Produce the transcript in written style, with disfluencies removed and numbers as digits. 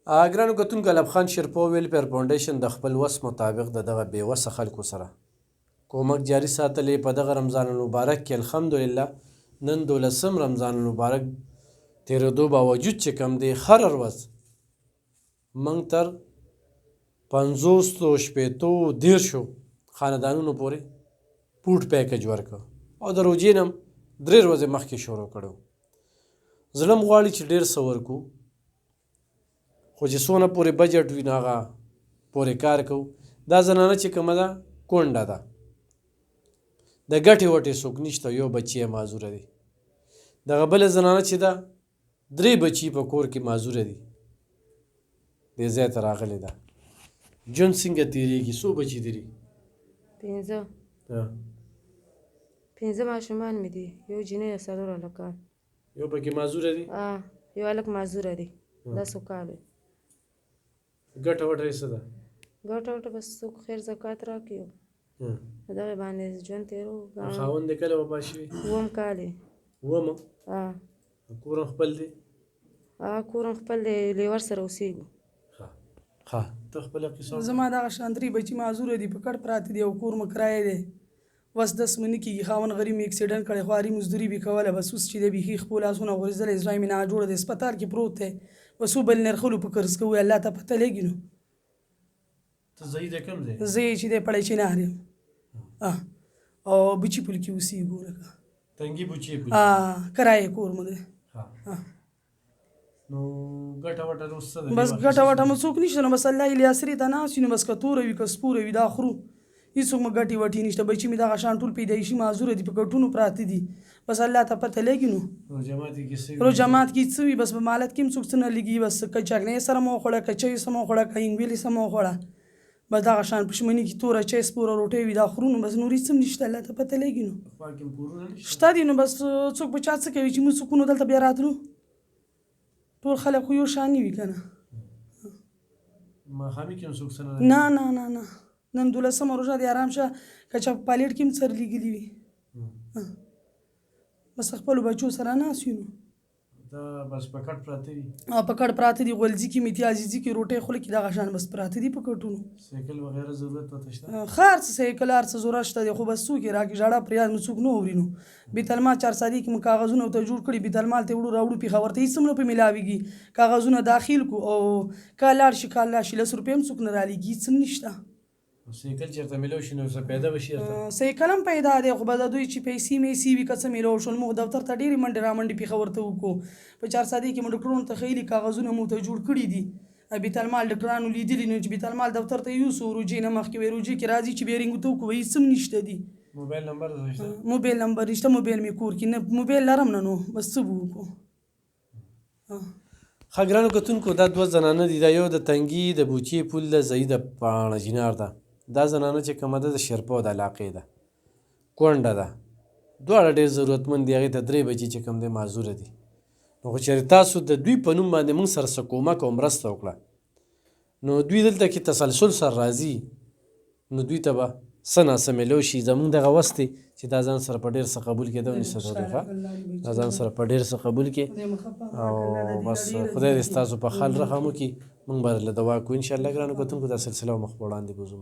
ګرانو کتونکو الب خان شیرپو ویلفیر فاونډیشن د خپل وس مطابق د دغه بېوسه خلکو سره کومک جاري ساتلی په دغه رمضان المبارک کې الحمدلله نن 12 رمضان المبارک تېرېدو باوجود چې کوم دی هره ورځ موږ تر 50 شپېتو دېرشو خاندانونو پورې فوډ پیکج ورکړ او د روژې نه 3 ورځې مخکې شروع کړو. زړه م غواړي چې ډېر څه ورکړو خو چې څونه پورې بجټ وي نو هغه پورې کار کوو. دا زنانه چې کومه ده کونډه ده، د ګټې وټې څوک نشته، یو بچی یې معذوره دی. دغه بله زنانه چې ده 3 بچي په کور کې معذوره دي، دې ځای ته راغلې ده. ژوند څنګه تېرېږي؟ څو بچي لري؟ 5 ماشومان مې دي، یو جینۍ او 4 هلکان. یو پکې معذوره دی؟ یو هلک معذوره دی 10 کالو. ګټه وټه یې څه ده؟ ګټه وټه بس څوک خیر زکات راکړي په دغې باندې ژوند تېروو. خاوند یې کله وفات شوي؟ 7 کال یې. 7؟ کور هم خپل دی؟ کور هم خپل دی، لیور سره اوسېږو. ښه ته خپله قصه. زما دغه شان 3 بچي معذوره دي، په کډ پراته دي او کور مو کرایه دی. بس 10 منې کېږي خاوند غریب مې اکسیډنټ کړی، خواري مزدوري به کوله. بس اوس چې دی بیخي خپل لاسونه غورځېدلی، زړه مې ناجوړه دی، هسپتال کې پروت دی. بس وبل نرخلو په قرض کوو، الله ته پته لګي. نو ته ځایي د کوم ځای؟ زه یې چې دی پړی چنار یم او بچي پل کې اوسېږو. لکه تنګي بچي پل؟ کرایه کور مو دی. نو ګټه وټه اوس څه ده؟ بس ګټه وټه مو څوک نشته، نو بس الله یې لیاسرې ته ناست وي، نو بس که توره وي که سپوره وي دا خورو. هېڅوک مو ګټې وټې نشته. بچي مې دغه شان ټول پیدایشي معذوره دي، په ګټونو پراته دي. بس الله ته پته لګي. نو روجمات کې څه وي؟ بس په مالت کې هم څوک څه نه لګي. بس که چکنۍ سره مو وخوړه، که چای سره مو وخوړه، که هینګویلې سره مو وخوړه، بس دغه شان پښمني کې توره چای سپوره روټۍ وي دا خورو. نو بس نور هېڅ هم نشته، الله ته پته لګي. نو شته دي. نو بس څوک به چا څه کوي چې موږ څوکونو دلته بیا راتلو؟ ټول خلک خو یو شان نه وي که نه. نه نه نه نه نن 12مه روژه دی، آرام شه. که چا په پالیټ کې هم سر لګلي وي، بس خپلو بچو سره ناست وي. نو دا بس په کټ پراته دي؟ په کټ پراته دي، غولځي کې میتي عزیزي کې روټۍ خوله کې دغه شان بس پراته دي په کټونو. سایکل وغیره ضرورت ورته شته؟ هر څه سایکل هر څه ضرورت شته دی، خو بس څوک یې راکړي ژړا پریاد مو څوک نه اوري. نو بیت المال 4 سادي کې مو کاغذونه ورته جوړ کړي، بیت المال ته وړو راوړو، پېښور ته هېڅ هم نه په میلاویږي. کاغذونه داخل کو او که لاړ شي کال لاړ شي 10 روپۍ هم څوک نه رالېږي، هېڅ هم نشته. سایکل چېرته میلاو شي نو څه پیدا به شي ورته؟ سایکل هم پیدا دی، خو به د دوی چې پیسې میسې وي که څه میلاو شول. موږ دفتر ته ډېرې منډې رامنډې پېښور ته وکړو. په 4 سادي کې مو ډاکټرونو ته ښیلي، کاغذونه مو ته جوړ کړي دي. بیت المال ډاکټرانو لیدلي، نو چې بیت المال دفتر ته یوسو روجې نه مخکې وایي روجې کې راځي چې بیرینګ ورته وکړو، هېڅ هم نشته دي. موبایل نمبر نشته؟ موبایل نمبر نشته، موبایل مې کور کې نه، موبایل لرم نه. نو بس څه به وکړو؟ ښه ګرانو کتونکو دا 2 زنانه دي. دا یو د تنګي د بوچې پل ده، ضعیف د پاڼه جینار ده. دا زنانه چې کومه ده د شیرپو د علاقې ده، کونډه ده، دواړه ډېر ضرورتمند دي. هغې ته 3 بچي چې کوم دی معذوره دي. نو خو چېرې تاسو د دوی په نوم باندې موږ سره څه کومک او مرسته وکړه، نو دوی دلته کې تسلسل سره راځي، نو دوی ته به څه ناڅه میلاو شي. زموږ دغه وس دی چې دا ځان سره په ډېر څه قبول کړي. دا ځان سره په ډېر څه قبول کړي او بس خدای دې ستاسو په حال رحم وکړي. موږ به له دعا کوو انشاءالله. ګرانو کتونکو دا سلسله مخ په وړاندې بوځو.